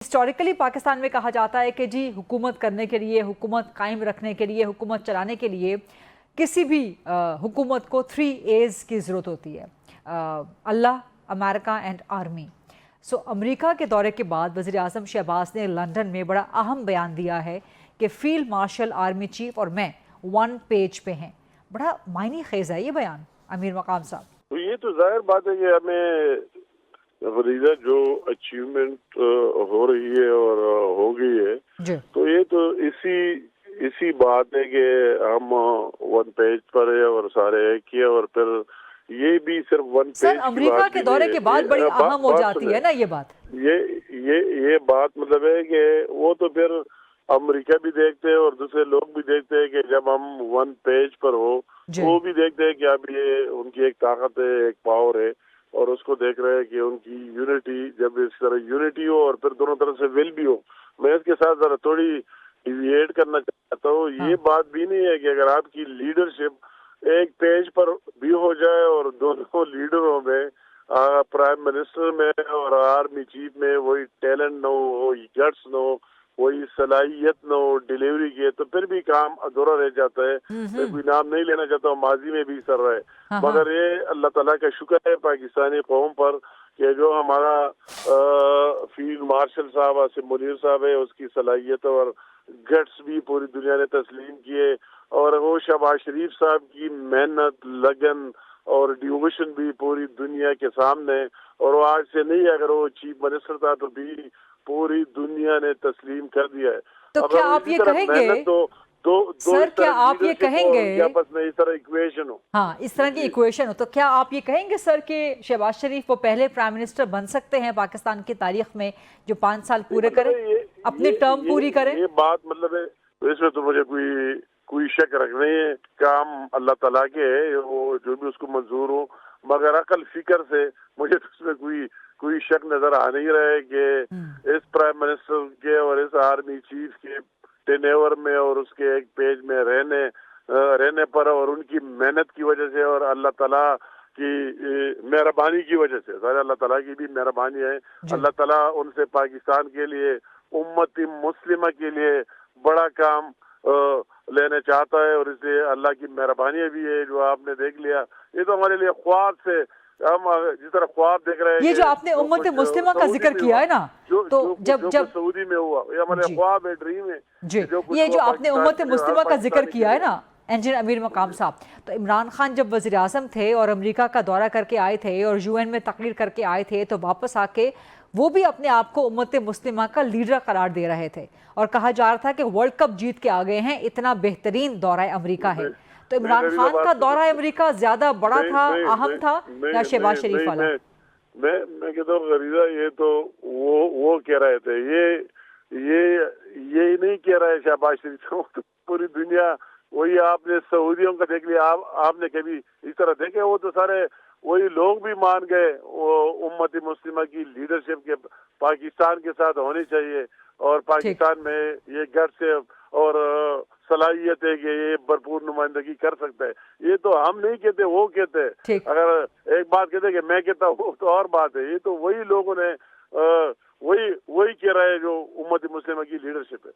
Historically Pakistan में कहा जाता है कि जी हुकूमत करने के लिए, हुकूमत कायम रखने के लिए, हुकूमत चलाने के लिए किसी भी हुकूमत को 3 A's की ज़रूरत होती है, अल्लाह, America and army. So America के दौरे के बाद वज़ीर आज़म शहबाज ने लंदन में बड़ा अहम बयान दिया है कि फील्ड मार्शल आर्मी चीफ और मैं 1 पेज पे हैं। बड़ा मायने खेज है ये बयान अमीर मकाम साहब। तो ये तो जाहिर बात है कि हमें फरीदा जो अचीवमेंट हो रही है और हो गई है, तो ये तो इसी बात है कि हम 1 पेज पर है और सारे एक ही है। और फिर ये भी सिर्फ 1 पेज अमेरिका के दौरे के बाद बड़ी अहम हो जाती है ना ये बात। ये बात मतलब है कि वो तो फिर अमेरिका भी देखते हैं और दूसरे लोग भी देखते हैं कि जब हम 1 पेज पर हो, वो भी देखते हैं कि अब ये उनकी एक ताकत है, एक पावर है, और उसको देख रहे हैं कि उनकी यूनिटी, जब इस तरह यूनिटी हो और फिर दोनों तरफ से विल भी हो। मैं इसके साथ जरा थोड़ी डिविएट करना चाहता हूँ। ये बात भी नहीं है कि अगर आपकी लीडरशिप एक पेज पर भी हो जाए और दोनों लीडरों में, प्राइम मिनिस्टर में और आर्मी चीफ में वही टैलेंट न हो, वही गट्स न हो, वही सलाहियत न हो डिलीवरी की, तो फिर भी काम अधूरा रह जाता है। कोई नाम नहीं लेना चाहता हूँ, माजी में भी सर रहे, मगर ये अल्लाह ताला का शुक्र है पाकिस्तानी कौम पर कि जो हमारा फील्ड मार्शल साहब आसिम मुनीर साहब है, उसकी सलाहियत और गट्स भी पूरी दुनिया ने तस्लीम किए, और वो शहबाज शरीफ साहब की मेहनत, लगन और डिवोशन भी पूरी दुनिया के सामने। और वो आज से नहीं, अगर वो चीफ मिनिस्टर था तो भी पूरी दुनिया ने तस्लीम कर दिया है। तो क्या आप ये कहेंगे सर, क्या आप ये कहेंगे आपस में इस तरह इक्वेशन हो, हाँ इस तरह की इक्वेशन हो, तो क्या आप ये कहेंगे सर कि शहबाज शरीफ वो पहले प्राइम मिनिस्टर बन सकते हैं पाकिस्तान की तारीख में जो 5 साल पूरे करें, अपनी टर्म पूरी करें? ये बात मतलब है, इसमें तो मुझे कोई शक रख नहीं है। काम अल्लाह ताला के है, वो जो भी उसको मंजूर हो, मगर अकल फिक्र से मुझे तो उसमें कोई शक नजर आ नहीं रहा है कि इस प्राइम मिनिस्टर के और इस आर्मी चीफ के टेनेवर में और उसके एक पेज में रहने पर और उनकी मेहनत की वजह से और अल्लाह ताला की मेहरबानी की वजह से, सारे अल्लाह ताला की भी मेहरबानी है। अल्लाह ताला उनसे पाकिस्तान के लिए, उम्मत मुस्लिमा के लिए बड़ा काम लेने चाहता है, और इसलिए अल्लाह की मेहरबानी भी है जो आपने देख लिया। ये तो हमारे लिए ख्वाब से, हम जिस तरह ख्वाब देख रहे हैं, ये जो आपने उम्मत मुस्लिमा का जिक्र किया है ना, तो जब सऊदी में हुआ, ये हमारे ख्वाब है, ड्रीम है जी। ये जो आपने उम्मत मुस्लिमा का जिक्र किया है ना इंजीनियर अमीर मकाम साहब, तो इमरान खान जब वज़ीर आज़म थे और अमेरिका का दौरा करके आए थे और UN में तकरीर करके आए थे, तो वापस आके वो भी अपने आप को उम्मत मुस्लिमा का लीडर करार दे रहे थे और कहा जा रहा था कि वर्ल्ड कप जीत के आ गए हैं, इतना बेहतरीन दौरा अमेरिका है। तो इमरान खान का दौरा अमेरिका ज्यादा बड़ा था, अहम था, या शहबाज शरीफ वाला? मैं कहता हूँ गरीदा, ये तो वो कह रहे थे, ये नहीं कह रहा है शहबाज शरीफ। तो पूरी दुनिया, वही आपने सऊदियों का देख लिया, आपने कभी इस तरह देखे? वो तो सारे वही लोग भी मान गए वो उम्मत मुस्लिमा की लीडरशिप के पाकिस्तान के साथ होनी चाहिए, और पाकिस्तान में ये घर से और सलाहियत है कि ये भरपूर नुमाइंदगी कर सकता है। ये तो हम नहीं कहते, वो कहते हैं। अगर एक बात कहते कि मैं कहता हूँ तो और बात है। ये तो वही लोगों ने वही कह रहा है जो उम्मत मुस्लिमा की लीडरशिप है।